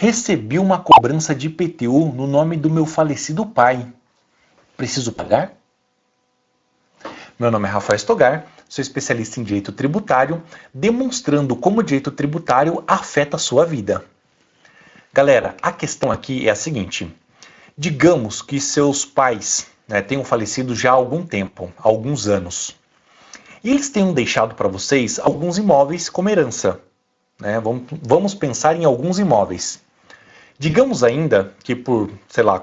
Recebi uma cobrança de IPTU no nome do meu falecido pai. Preciso pagar? Meu nome é Rafael Stogar, sou especialista em direito tributário, demonstrando como o direito tributário afeta a sua vida. Galera, a questão aqui é a seguinte. Digamos que seus pais tenham falecido já há algum tempo, há alguns anos. E eles tenham deixado para vocês alguns imóveis como herança. Vamos pensar em alguns imóveis. Digamos ainda que por,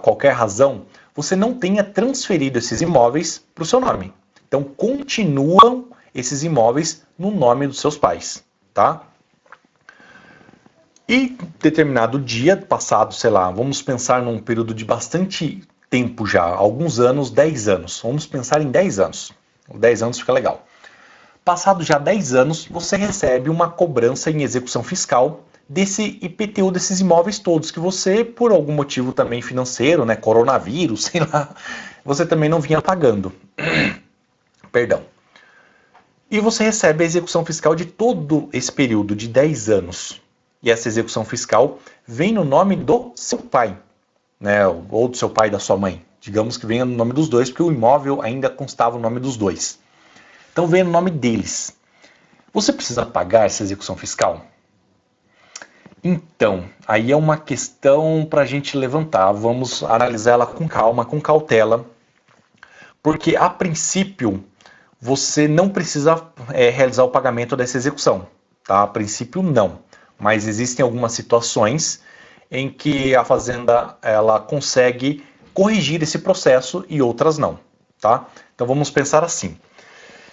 qualquer razão, você não tenha transferido esses imóveis para o seu nome. Então, continuam esses imóveis no nome dos seus pais, tá? E determinado dia, passado, vamos pensar num período de bastante tempo já, alguns anos, 10 anos. Vamos pensar em 10 anos. 10 anos fica legal. Passado já 10 anos, você recebe uma cobrança em execução fiscal desse IPTU, desses imóveis todos, que você, por algum motivo também financeiro, coronavírus, você também não vinha pagando. Perdão. E você recebe a execução fiscal de todo esse período de 10 anos. E essa execução fiscal vem no nome do seu pai, ou do seu pai e da sua mãe. Digamos que venha no nome dos dois, porque o imóvel ainda constava no nome dos dois. Então vem no nome deles. Você precisa pagar essa execução fiscal? Então, aí é uma questão para a gente levantar. Vamos analisar ela com calma, com cautela. Porque, a princípio, você não precisa realizar o pagamento dessa execução. Tá? A princípio, não. Mas existem algumas situações em que a Fazenda ela consegue corrigir esse processo e outras não. Tá? Então, vamos pensar assim.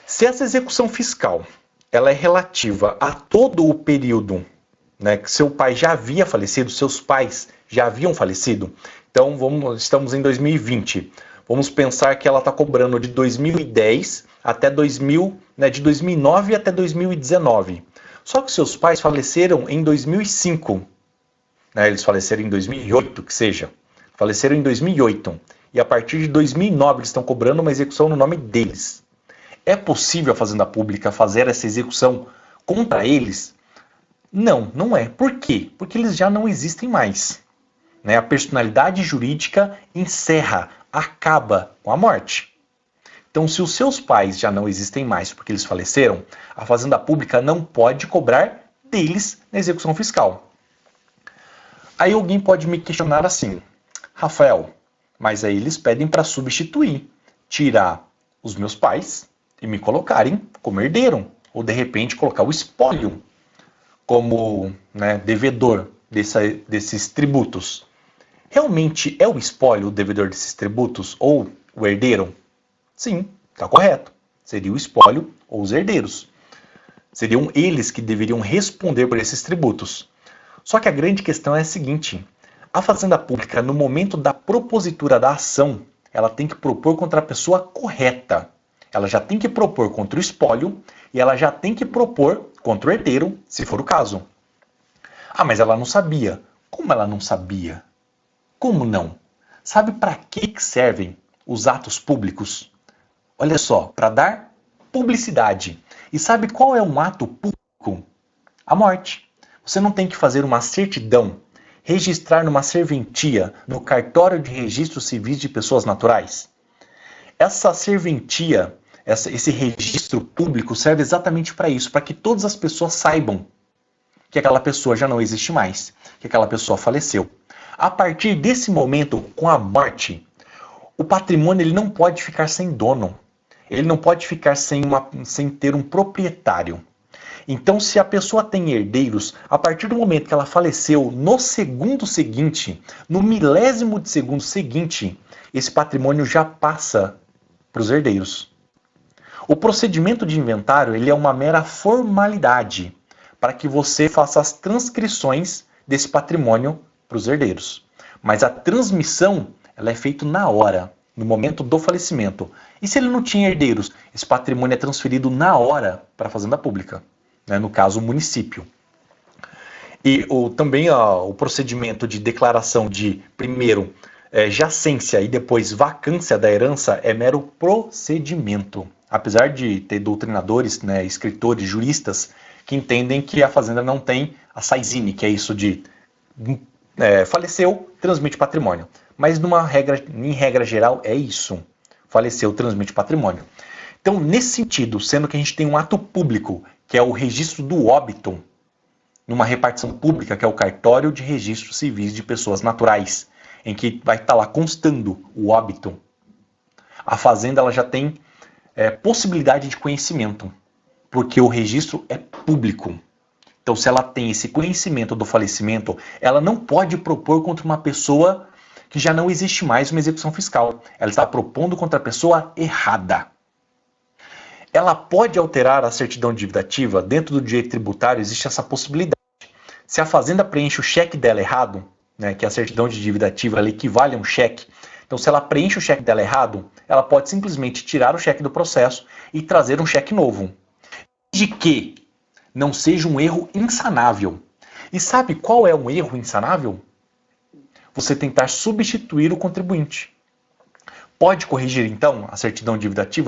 Se essa execução fiscal ela é relativa a todo o período que seu pai já havia falecido, seus pais já haviam falecido, então estamos em 2020. Vamos pensar que ela está cobrando de 2010 até de 2009 até 2019. Só que seus pais faleceram em 2005. Eles faleceram em 2008, que seja. Faleceram em 2008. E a partir de 2009 eles estão cobrando uma execução no nome deles. É possível a Fazenda Pública fazer essa execução contra eles? Não, não é. Por quê? Porque eles já não existem mais. A personalidade jurídica encerra, acaba com a morte. Então, se os seus pais já não existem mais porque eles faleceram, a Fazenda Pública não pode cobrar deles na execução fiscal. Aí alguém pode me questionar assim, Rafael, mas aí eles pedem para substituir, tirar os meus pais e me colocarem como herdeiro, ou de repente colocar o espólio como devedor desses tributos. Realmente é o espólio o devedor desses tributos ou o herdeiro? Sim, está correto. Seria o espólio ou os herdeiros. Seriam eles que deveriam responder por esses tributos. Só que a grande questão é a seguinte, a Fazenda Pública, no momento da propositura da ação, ela tem que propor contra a pessoa correta. Ela já tem que propor contra o espólio e ela já tem que propor contra o herdeiro, se for o caso. Ah, mas ela não sabia. Como ela não sabia? Como não? Sabe para que servem os atos públicos? Olha só, para dar publicidade. E sabe qual é um ato público? A morte. Você não tem que fazer uma certidão, registrar numa serventia, no cartório de registros civis de pessoas naturais? Essa serventia, esse registro público serve exatamente para isso, para que todas as pessoas saibam que aquela pessoa já não existe mais, que aquela pessoa faleceu. A partir desse momento, com a morte, o patrimônio ele não pode ficar sem dono. Ele não pode ficar sem ter um proprietário. Então, se a pessoa tem herdeiros, a partir do momento que ela faleceu, no segundo seguinte, no milésimo de segundo seguinte, esse patrimônio já passa para os herdeiros. O procedimento de inventário ele é uma mera formalidade para que você faça as transcrições desse patrimônio para os herdeiros. Mas a transmissão ela é feita na hora, no momento do falecimento. E se ele não tinha herdeiros, esse patrimônio é transferido na hora para a Fazenda Pública, no caso o município. E também o procedimento de declaração de, primeiro, jacência e depois vacância da herança é mero procedimento. Apesar de ter doutrinadores, escritores, juristas, que entendem que a Fazenda não tem a saisine, que é isso de faleceu, transmite patrimônio. Mas em regra geral é isso. Faleceu, transmite patrimônio. Então, nesse sentido, sendo que a gente tem um ato público, que é o registro do óbito, numa repartição pública, que é o cartório de registros civis de pessoas naturais, em que vai estar lá constando o óbito. A fazenda ela já tem possibilidade de conhecimento, porque o registro é público. Então, se ela tem esse conhecimento do falecimento, ela não pode propor contra uma pessoa que já não existe mais uma execução fiscal. Ela está propondo contra a pessoa errada. Ela pode alterar a certidão de dívida ativa. Dentro do direito tributário existe essa possibilidade. Se a fazenda preenche o cheque dela errado, né, que a certidão de dívida ativa ela equivale a um cheque, então se ela preenche o cheque dela errado, ela pode simplesmente tirar o cheque do processo e trazer um cheque novo. Desde que não seja um erro insanável. E sabe qual é um erro insanável? Você tentar substituir o contribuinte. Pode corrigir, então, a certidão de dívida ativa?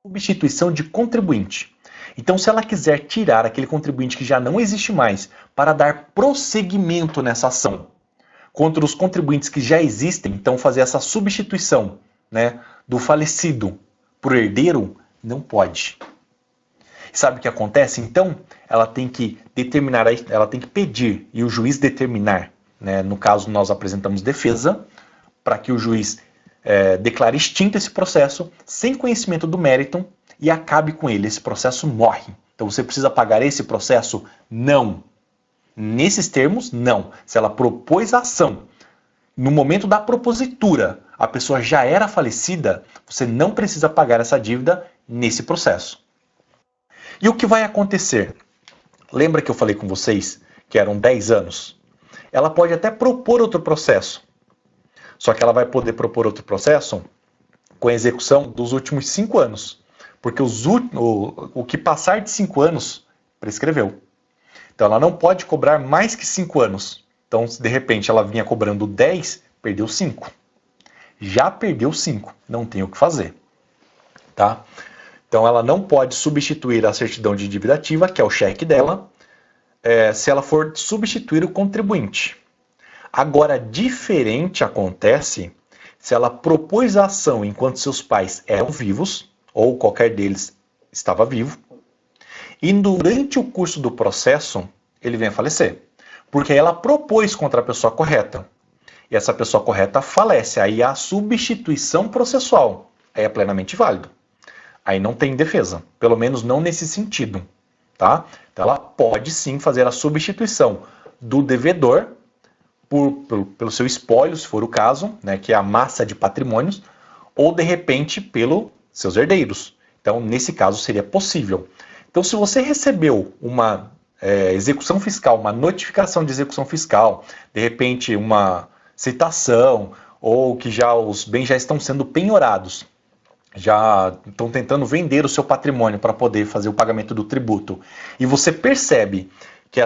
Substituição de contribuinte. Então, se ela quiser tirar aquele contribuinte que já não existe mais para dar prosseguimento nessa ação contra os contribuintes que já existem, então fazer essa substituição, né, do falecido por herdeiro, não pode. Sabe o que acontece? Então, ela tem que determinar, ela tem que pedir e o juiz determinar, né, no caso nós apresentamos defesa, para que o juiz declare extinto esse processo, sem conhecimento do mérito, e acabe com ele. Esse processo morre. Então você precisa pagar esse processo? Não. Nesses termos, não. Se ela propôs a ação, no momento da propositura, a pessoa já era falecida, você não precisa pagar essa dívida nesse processo. E o que vai acontecer? Lembra que eu falei com vocês que eram 10 anos? Ela pode até propor outro processo. Só que ela vai poder propor outro processo com a execução dos últimos 5 anos. Porque o que passar de 5 anos prescreveu. Então ela não pode cobrar mais que 5 anos. Então, se de repente ela vinha cobrando 10, perdeu 5. Já perdeu 5, não tem o que fazer. Tá? Então ela não pode substituir a certidão de dívida ativa, que é o cheque dela, se ela for substituir o contribuinte. Agora, diferente acontece se ela propôs a ação enquanto seus pais eram vivos, ou qualquer deles estava vivo, e durante o curso do processo ele vem a falecer. Porque ela propôs contra a pessoa correta. E essa pessoa correta falece. Aí há a substituição processual. Aí é plenamente válido. Aí não tem defesa. Pelo menos não nesse sentido. Tá? Então ela pode sim fazer a substituição do devedor pelo seu espólio, se for o caso, né, que é a massa de patrimônios, ou de repente pelos seus herdeiros. Então, nesse caso, seria possível. Então, se você recebeu uma execução fiscal, uma notificação de execução fiscal, de repente uma citação, ou que os bens já estão sendo penhorados, já estão tentando vender o seu patrimônio para poder fazer o pagamento do tributo, e você percebe que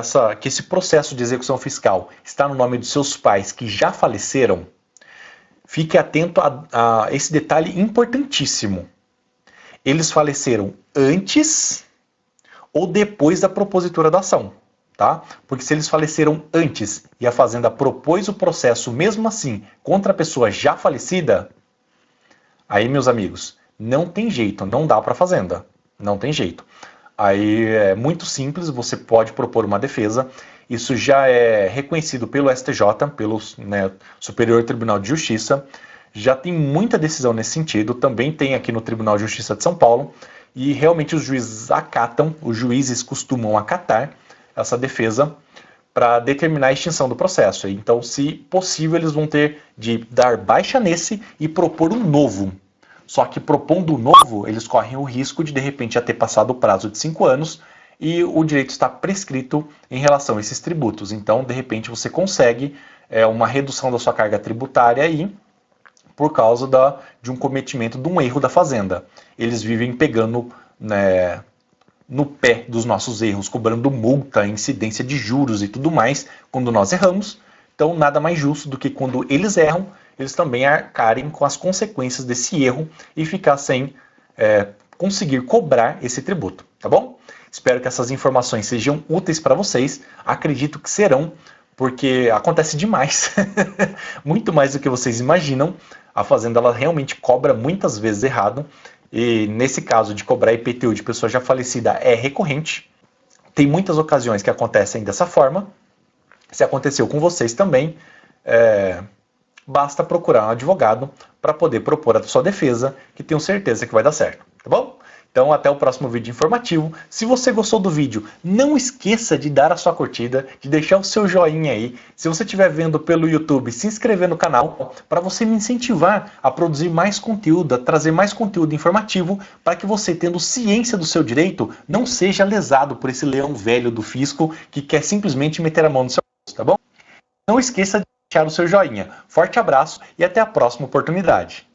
esse processo de execução fiscal está no nome dos seus pais que já faleceram, fique atento a esse detalhe importantíssimo. Eles faleceram antes ou depois da propositura da ação, tá? Porque se eles faleceram antes e a fazenda propôs o processo mesmo assim contra a pessoa já falecida, aí, meus amigos, não tem jeito, não dá para a fazenda, não tem jeito. Aí é muito simples, você pode propor uma defesa, isso já é reconhecido pelo STJ, pelo Superior Tribunal de Justiça, já tem muita decisão nesse sentido, também tem aqui no Tribunal de Justiça de São Paulo, e realmente os juízes costumam acatar essa defesa para determinar a extinção do processo. Então, se possível, eles vão ter de dar baixa nesse e propor um novo. Só que propondo um novo, eles correm o risco de repente, já ter passado o prazo de 5 anos e o direito está prescrito em relação a esses tributos. Então, de repente, você consegue uma redução da sua carga tributária aí por causa de um cometimento de um erro da fazenda. Eles vivem pegando no pé dos nossos erros, cobrando multa, incidência de juros e tudo mais quando nós erramos. Então, nada mais justo do que quando eles erram, eles também arcarem com as consequências desse erro e ficar sem conseguir cobrar esse tributo, tá bom? Espero que essas informações sejam úteis para vocês. Acredito que serão, porque acontece demais, muito mais do que vocês imaginam. A Fazenda ela realmente cobra muitas vezes errado, e nesse caso de cobrar IPTU de pessoa já falecida é recorrente. Tem muitas ocasiões que acontecem dessa forma. Se aconteceu com vocês também, basta procurar um advogado para poder propor a sua defesa, que tenho certeza que vai dar certo, tá bom? Então até o próximo vídeo informativo. Se você gostou do vídeo, não esqueça de dar a sua curtida, de deixar o seu joinha aí. Se você estiver vendo pelo YouTube, se inscrever no canal, para você me incentivar a produzir mais conteúdo, a trazer mais conteúdo informativo, para que você, tendo ciência do seu direito, não seja lesado por esse leão velho do fisco que quer simplesmente meter a mão no seu bolso, tá bom? Não esqueça de deixar o seu joinha. Forte abraço e até a próxima oportunidade.